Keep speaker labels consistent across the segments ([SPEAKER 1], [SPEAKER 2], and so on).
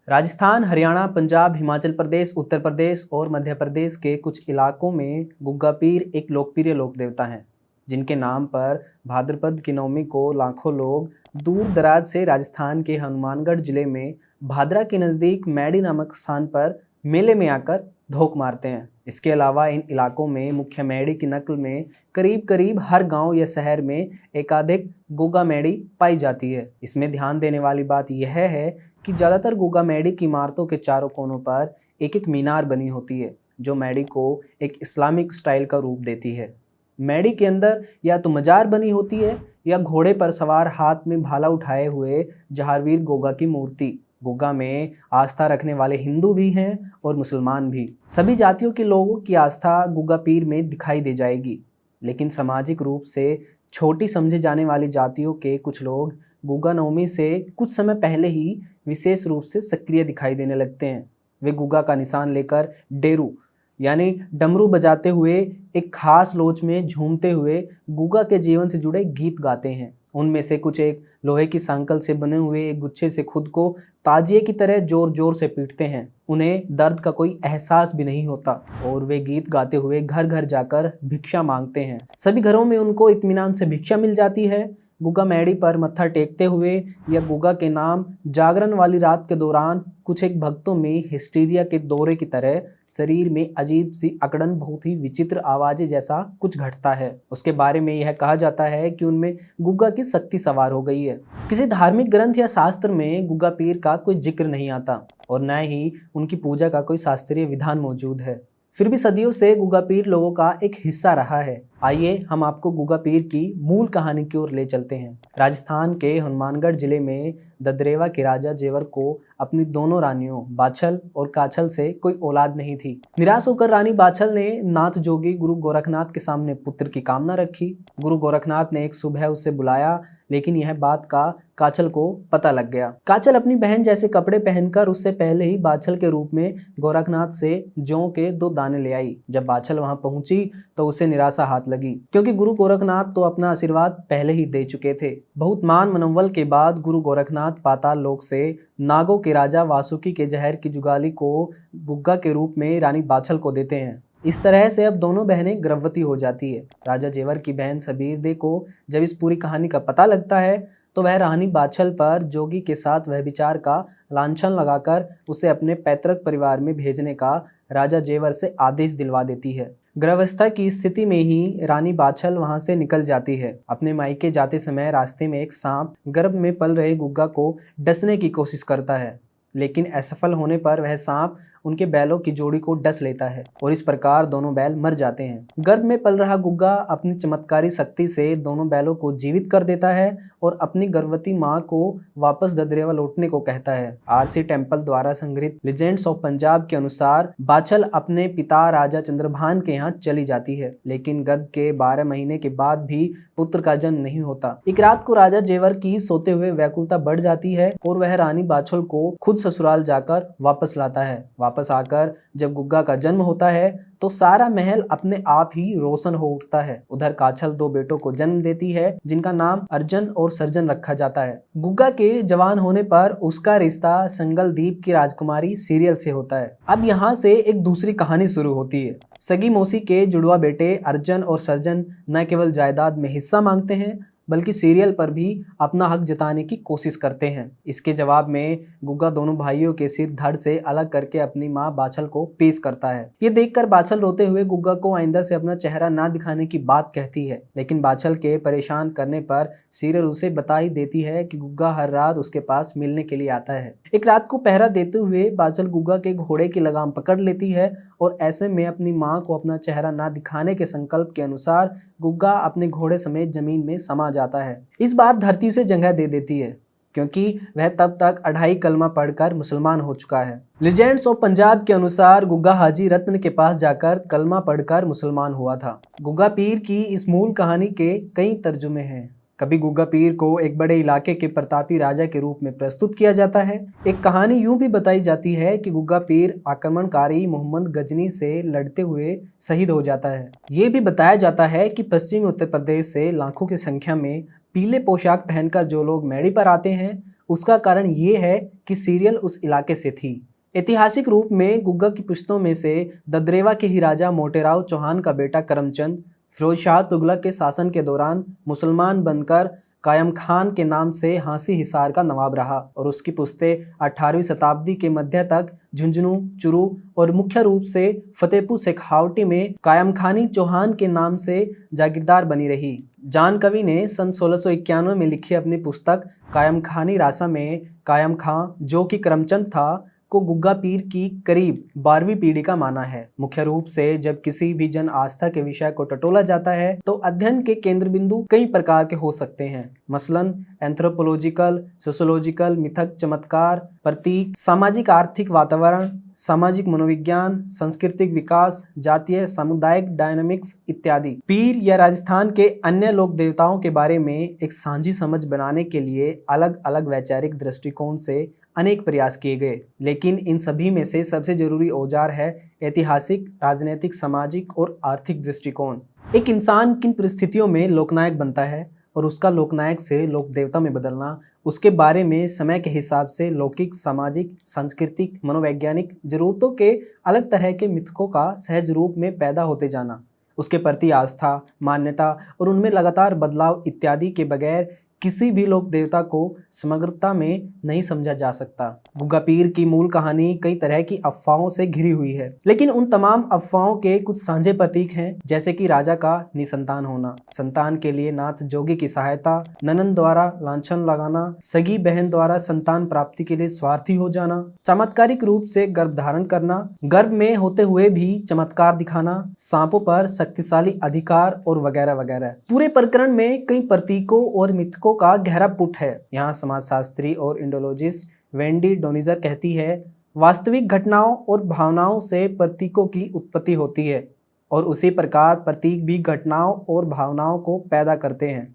[SPEAKER 1] राजस्थान, हरियाणा, पंजाब, हिमाचल प्रदेश, उत्तर प्रदेश और मध्य प्रदेश के कुछ इलाकों में गुग्गा पीर एक लोकप्रिय लोक देवता हैं, जिनके नाम पर भाद्रपद की नवमी को लाखों लोग दूर दराज से राजस्थान के हनुमानगढ़ जिले में भादरा के नज़दीक मैडी नामक स्थान पर मेले में आकर धोख मारते हैं। इसके अलावा इन इलाकों में मुख्य मैडी की नकल में करीब करीब हर गांव या शहर में एकाधिक गुग्गा मैडी पाई जाती है। इसमें ध्यान देने वाली बात यह है कि ज़्यादातर गुग्गा मैडी की इमारतों के चारों कोनों पर एक एक मीनार बनी होती है, जो मैडी को एक इस्लामिक स्टाइल का रूप देती है। मैडी के अंदर या तो मजार बनी होती है या घोड़े पर सवार हाथ में भाला उठाए हुए जहारवीर गोगा की मूर्ति। गुग्गा में आस्था रखने वाले हिंदू भी हैं और मुसलमान भी। सभी जातियों के लोगों की आस्था गुग्गा पीर में दिखाई दे जाएगी, लेकिन सामाजिक रूप से छोटी समझे जाने वाली जातियों के कुछ लोग गुग्गा नवमी से कुछ समय पहले ही विशेष रूप से सक्रिय दिखाई देने लगते हैं। वे गुग्गा का निशान लेकर डेरू यानी डमरू बजाते हुए एक खास लोच में झूमते हुए गुग्गा के जीवन से जुड़े गीत गाते हैं। उनमें से कुछ एक लोहे की सांकल से बने हुए एक गुच्छे से खुद को ताजिए की तरह जोर जोर से पीटते हैं। उन्हें दर्द का कोई एहसास भी नहीं होता और वे गीत गाते हुए घर घर जाकर भिक्षा मांगते हैं। सभी घरों में उनको इत्मीनान से भिक्षा मिल जाती है। गुग्गा मैडी पर मत्था टेकते हुए या गुग्गा के नाम जागरण वाली रात के दौरान कुछ एक भक्तों में हिस्टीरिया के दौरे की तरह शरीर में अजीब सी अकड़न, बहुत ही विचित्र आवाजें जैसा कुछ घटता है। उसके बारे में यह कहा जाता है कि उनमें गुग्गा की शक्ति सवार हो गई है। किसी धार्मिक ग्रंथ या शास्त्र में गुग्गा पीर का कोई जिक्र नहीं आता और न ही उनकी पूजा का कोई शास्त्रीय विधान मौजूद है। फिर भी सदियों से गुग्गा पीर लोगों का एक हिस्सा रहा है। आइए हम आपको गुग्गा पीर की मूल कहानी की ओर ले चलते हैं। राजस्थान के हनुमानगढ़ जिले में ददरेवा के राजा जेवर को अपनी दोनों रानियों बाछल और काछल से कोई औलाद नहीं थी। निराश होकर रानी बाछल ने नाथ जोगी गुरु गोरखनाथ के सामने पुत्र की कामना रखी। गुरु गोरखनाथ ने एक सुबह उसे बुलाया, लेकिन यह बात का काछल को पता लग गया। काछल अपनी बहन जैसे कपड़े पहनकर उससे पहले ही बाछल के रूप में गोरखनाथ से जौ के 2 दाने ले आई। जब बाछल वहां पहुंची तो उसे निराशा हाथ लगी, क्योंकि गुरु गोरखनाथ तो अपना आशीर्वाद पहले ही दे चुके थे। बहुत मान मनोबल के बाद गुरु गोरखनाथ पाताल लोक से नागों के राजा वासुकी के जहर की जुगाली को गुग्गा के रूप में रानी बाछल को देते हैं। इस तरह से अब दोनों बहनें गर्भवती हो जाती है। राजा जेवर की बहन सबीर दे को जब इस पूरी कहानी का पता लगता है तो वह रानी बाछल पर जोगी के साथ वह विचार का लांछन लगाकर उसे अपने पैतृक परिवार में भेजने का राजा जेवर से आदेश दिलवा देती है। गर्भावस्था की स्थिति में ही रानी बाछल वहां से निकल जाती है। अपने मायके जाते समय रास्ते में एक सांप गर्भ में पल रहे गुग्गा को डसने की कोशिश करता है, लेकिन असफल होने पर वह सांप उनके बैलों की जोड़ी को डस लेता है और इस प्रकार दोनों बैल मर जाते हैं। गर्भ में पल रहा गुग्गा अपनी चमत्कारी शक्ति से दोनों बैलों को जीवित कर देता है और अपनी गर्भवती मां को वापस ददरेवा लौटने को कहता है। आरसी टेम्पल द्वारा संग्रहित लीजेंड्स ऑफ पंजाब के अनुसार बाछल अपने पिता राजा चंद्रभान के यहाँ चली जाती है, लेकिन गर्भ के 12 महीने के बाद भी पुत्र का जन्म नहीं होता। एक रात को राजा जेवर की सोते हुए व्याकुलता बढ़ जाती है और वह रानी बाछल को खुद ससुराल जाकर वापस लाता है। वापस आकर जब गुग्गा का जन्म होता है तो सारा महल अपने आप ही रोशन हो उठता है। उधर काछल 2 बेटों को जन्म देती है, जिनका नाम अर्जन और सर्जन रखा जाता है। गुग्गा के जवान होने पर उसका रिश्ता संगलदीप की राजकुमारी सीरियल से होता है। अब यहाँ से एक दूसरी कहानी शुरू होती है। सगी मौसी के जुड़वा बेटे अर्जन और सर्जन न केवल जायदाद में हिस्सा मांगते हैं, बल्कि सीरियल पर भी अपना हक जताने की कोशिश करते हैं। इसके जवाब में गुग्गा दोनों भाइयों के सिर धड़ से अलग करके अपनी मां बाछल को पेश करता है। ये देखकर बाछल रोते हुए गुग्गा को आइंदा से अपना चेहरा ना दिखाने की बात कहती है, लेकिन बाछल के परेशान करने पर सीरियल उसे बता ही देती है कि गुग्गा हर रात उसके पास मिलने के लिए आता है। एक रात को पहरा देते हुए बाछल गुग्गा के घोड़े की लगाम पकड़ लेती है और ऐसे में अपनी मां को अपना चेहरा ना दिखाने के संकल्प के अनुसार गुग्गा अपने घोड़े समेत जमीन में समा जाता है। इस बार धरती उसे जगह दे देती है, क्योंकि वह तब तक 2.5 कलमा पढ़कर मुसलमान हो चुका है। लीजेंड्स ऑफ पंजाब के अनुसार गुग्गा हाजी रत्न के पास जाकर कलमा पढ़कर मुसलमान हुआ था। गुग्गा पीर की इस मूल कहानी के कई तर्जुमे हैं। कभी गुग्गा पीर को एक बड़े इलाके के प्रतापी राजा के रूप में प्रस्तुत किया जाता है। एक कहानी यूं भी बताई जाती है कि गुग्गा पीर आक्रमणकारी मोहम्मद गजनी से लड़ते हुए शहीद हो जाता है। ये भी बताया जाता है कि पश्चिमी उत्तर प्रदेश से लाखों की संख्या में पीले पोशाक पहनकर जो लोग मैडी पर आते हैं, उसका कारण ये है कि सीरियल उस इलाके से थी। ऐतिहासिक रूप में गुग्गा की पुश्तों में से ददरेवा के ही राजा मोटेराव चौहान का बेटा करमचंद फिरोज शाह तुगलक के शासन के दौरान मुसलमान बनकर कायम खान के नाम से हांसी हिसार का नवाब रहा और उसकी पुश्तें 18वीं शताब्दी के मध्य तक झुंझुनू, चुरू और मुख्य रूप से फतेहपुर शेखावटी में कायम खानी चौहान के नाम से जागीरदार बनी रही। जान कवि ने सन 1691 में लिखी अपनी पुस्तक कायम खानी रासा में कायम खां, जो कि करमचंद था, को गुग्गा पीर की करीब 12वीं पीढ़ी का माना है। मुख्य रूप से जब किसी भी जन आस्था के विषय को टटोला जाता है तो अध्ययन के केंद्र बिंदु कई प्रकार के हो सकते हैं, मसलन एंथ्रोपोलॉजिकल, सोशियोलॉजिकल, मिथक, चमत्कार, प्रतीक, सामाजिक आर्थिक वातावरण, सामाजिक मनोविज्ञान, सांस्कृतिक विकास, जातीय सामुदायिक डायनामिक्स इत्यादि। पीर या राजस्थान के अन्य लोक देवताओं के बारे में एक साझी समझ बनाने के लिए अलग अलग वैचारिक दृष्टिकोण से अनेक प्रयास किए गए, लेकिन इन सभी में से सबसे जरूरी औजार है ऐतिहासिक, राजनीतिक, सामाजिक और आर्थिक दृष्टिकोण। एक इंसान किन परिस्थितियों में लोकनायक बनता है और उसका लोकनायक से लोक देवता में बदलना, उसके बारे में समय के हिसाब से लौकिक, सामाजिक, सांस्कृतिक, मनोवैज्ञानिक जरूरतों के अलग तरह के मिथकों का सहज रूप में पैदा होते जाना, उसके प्रति आस्था, मान्यता और उनमें लगातार बदलाव इत्यादि के बगैर किसी भी लोक देवता को समग्रता में नहीं समझा जा सकता। गुग्गा पीर की मूल कहानी कई तरह की अफवाहों से घिरी हुई है, लेकिन उन तमाम अफवाहों के कुछ साझे प्रतीक हैं, जैसे कि राजा का निसंतान होना, संतान के लिए नाथ जोगी की सहायता, ननंद द्वारा लांछन लगाना, सगी बहन द्वारा संतान प्राप्ति के लिए स्वार्थी हो जाना, चमत्कारिक रूप से गर्भ धारण करना, गर्भ में होते हुए भी चमत्कार दिखाना, सांपों पर शक्तिशाली अधिकार और वगैरह वगैरह। पूरे प्रकरण में कई प्रतीकों और मिथकों का गहरा पुट है। यहाँ समाजशास्त्री और इंडोलॉजिस्ट वेंडी डोनिजर कहती है, वास्तविक घटनाओं और भावनाओं से प्रतीकों की उत्पत्ति होती है और उसी प्रकार प्रतीक भी घटनाओं और भावनाओं को पैदा करते हैं।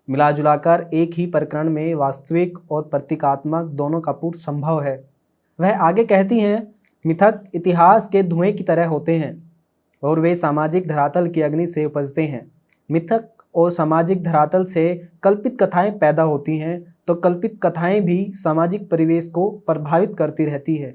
[SPEAKER 1] मिलाजुलाकर एक ही प्रकरण में वास्तविक और प्रतीकात्मक दोनों का पुट संभव है। वह आगे कहती हैं, मिथक इतिहास के धुएं की तरह होते हैं और वे सामाजिक धरातल की अग्नि से उपजते हैं। मिथक और सामाजिक धरातल से कल्पित कथाएं पैदा होती हैं, तो कल्पित कथाएं भी सामाजिक परिवेश को प्रभावित करती रहती है।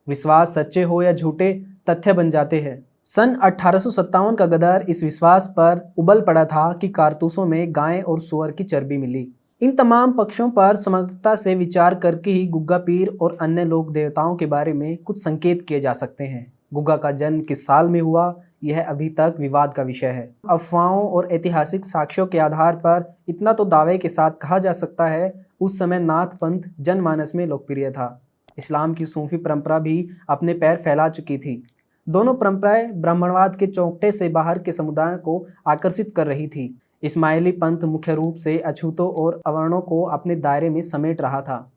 [SPEAKER 1] विश्वास सच्चे हो या झूठे तथ्य बन जाते हैं। सन 1857 का गदर इस विश्वास पर उबल पड़ा था कि कारतूसों में गाय और सुअर की चर्बी मिली। इन तमाम पक्षों पर समग्रता से विचार करके ही गुग्गा पीर और अन्य लोक देवताओं के बारे में कुछ संकेत किए जा सकते हैं। गुग्गा का जन्म किस साल में हुआ, यह अभी तक विवाद का विषय है। अफवाहों और ऐतिहासिक साक्ष्यों के आधार पर इतना तो दावे के साथ कहा जा सकता है, उस समय नाथ पंथ जनमानस में लोकप्रिय था। इस्लाम की सूफी परंपरा भी अपने पैर फैला चुकी थी। दोनों परंपराएं ब्राह्मणवाद के चौकटे से बाहर के समुदायों को आकर्षित कर रही थी। इस्माइली पंथ मुख्य रूप से अछूतों और अवर्णों को अपने दायरे में समेट रहा था।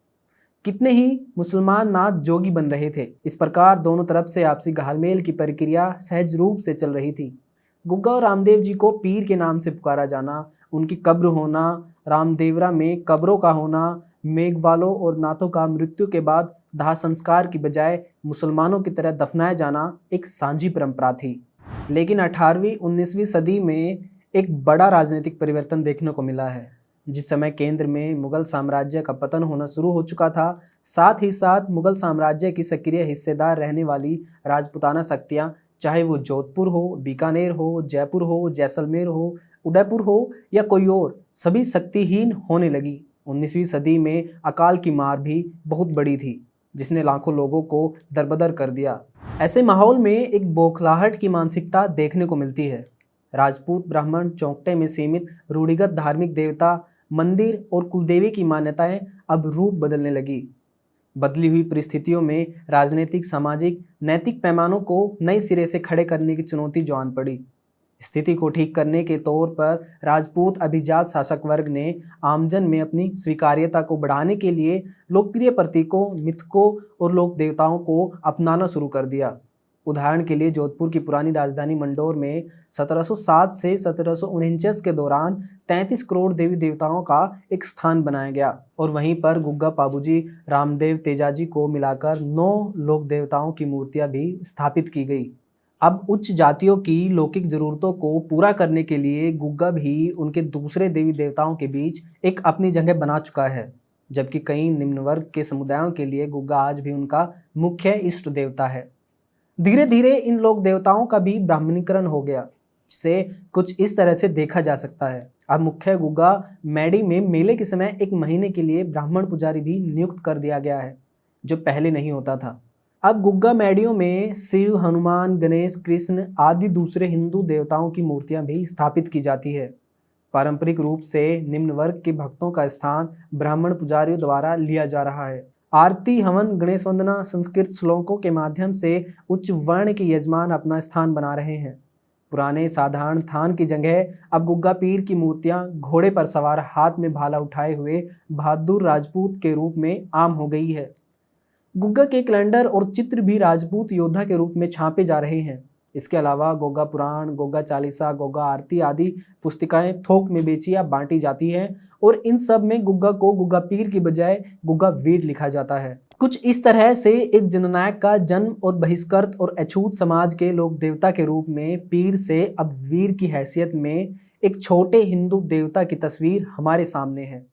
[SPEAKER 1] कितने ही मुसलमान नाथ जोगी बन रहे थे। इस प्रकार दोनों तरफ से आपसी घालमेल की प्रक्रिया सहज रूप से चल रही थी। गुग्गा और रामदेव जी को पीर के नाम से पुकारा जाना, उनकी कब्र होना, रामदेवरा में कब्रों का होना, मेघवालों और नाथों का मृत्यु के बाद दाह संस्कार की बजाय मुसलमानों की तरह दफनाया जाना एक सांझी परंपरा थी। लेकिन 18वीं 19वीं सदी में एक बड़ा राजनीतिक परिवर्तन देखने को मिला है। जिस समय केंद्र में मुगल साम्राज्य का पतन होना शुरू हो चुका था, साथ ही साथ मुगल साम्राज्य की सक्रिय हिस्सेदार रहने वाली राजपूताना शक्तियां, चाहे वो जोधपुर हो, बीकानेर हो, जयपुर हो, जैसलमेर हो, उदयपुर हो या कोई और, सभी शक्तिहीन होने लगी। 19वीं सदी में अकाल की मार भी बहुत बड़ी थी, जिसने लाखों लोगों को दरबदर कर दिया। ऐसे माहौल में एक बौखलाहट की मानसिकता देखने को मिलती है। राजपूत ब्राह्मण चौकटे में सीमित रूढ़िगत धार्मिक देवता, मंदिर और कुलदेवी की मान्यताएं अब रूप बदलने लगी। बदली हुई परिस्थितियों में राजनीतिक, सामाजिक, नैतिक पैमानों को नए सिरे से खड़े करने की चुनौती जो आन पड़ी। स्थिति को ठीक करने के तौर पर राजपूत अभिजात शासक वर्ग ने आमजन में अपनी स्वीकार्यता को बढ़ाने के लिए लोकप्रिय प्रतीकों, मिथकों और लोक देवताओं को अपनाना शुरू कर दिया। उदाहरण के लिए जोधपुर की पुरानी राजधानी मंडोर में 1707 से 1749 के दौरान 33 करोड़ देवी देवताओं का एक स्थान बनाया गया और वहीं पर गुग्गा पाबूजी, रामदेव, तेजाजी को मिलाकर 9 लोक देवताओं की मूर्तियां भी स्थापित की गई। अब उच्च जातियों की लौकिक जरूरतों को पूरा करने के लिए गुग्गा भी उनके दूसरे देवी देवताओं के बीच एक अपनी जगह बना चुका है। जबकि कई निम्न वर्ग के समुदायों के लिए गुग्गा आज भी उनका मुख्य इष्ट देवता है। धीरे धीरे इन लोक देवताओं का भी ब्राह्मणीकरण हो गया, जिसे कुछ इस तरह से देखा जा सकता है। अब मुख्य गुग्गा मैडी में मेले के समय एक महीने के लिए ब्राह्मण पुजारी भी नियुक्त कर दिया गया है, जो पहले नहीं होता था। अब गुग्गा मैडियों में शिव, हनुमान, गणेश, कृष्ण आदि दूसरे हिंदू देवताओं की मूर्तियां भी स्थापित की जाती है। पारंपरिक रूप से निम्न वर्ग के भक्तों का स्थान ब्राह्मण पुजारियों द्वारा लिया जा रहा है। आरती, हवन, गणेश वंदना संस्कृत श्लोकों के माध्यम से उच्च वर्ण के यजमान अपना स्थान बना रहे हैं। पुराने साधारण थान की जगह अब गुग्गा पीर की मूर्तियां घोड़े पर सवार, हाथ में भाला उठाए हुए बहादुर राजपूत के रूप में आम हो गई है। गुग्गा के कैलेंडर और चित्र भी राजपूत योद्धा के रूप में छापे जा रहे हैं। इसके अलावा गोगा पुराण, गोगा चालीसा, गोगा आरती आदि पुस्तिकाएं थोक में बेची या बांटी जाती हैं और इन सब में गुग्गा को गुग्गा पीर की बजाय गुग्गा वीर लिखा जाता है। कुछ इस तरह से एक जननायक का जन्म और बहिष्कृत और अछूत समाज के लोक देवता के रूप में पीर से अब वीर की हैसियत में एक छोटे हिंदू देवता की तस्वीर हमारे सामने है।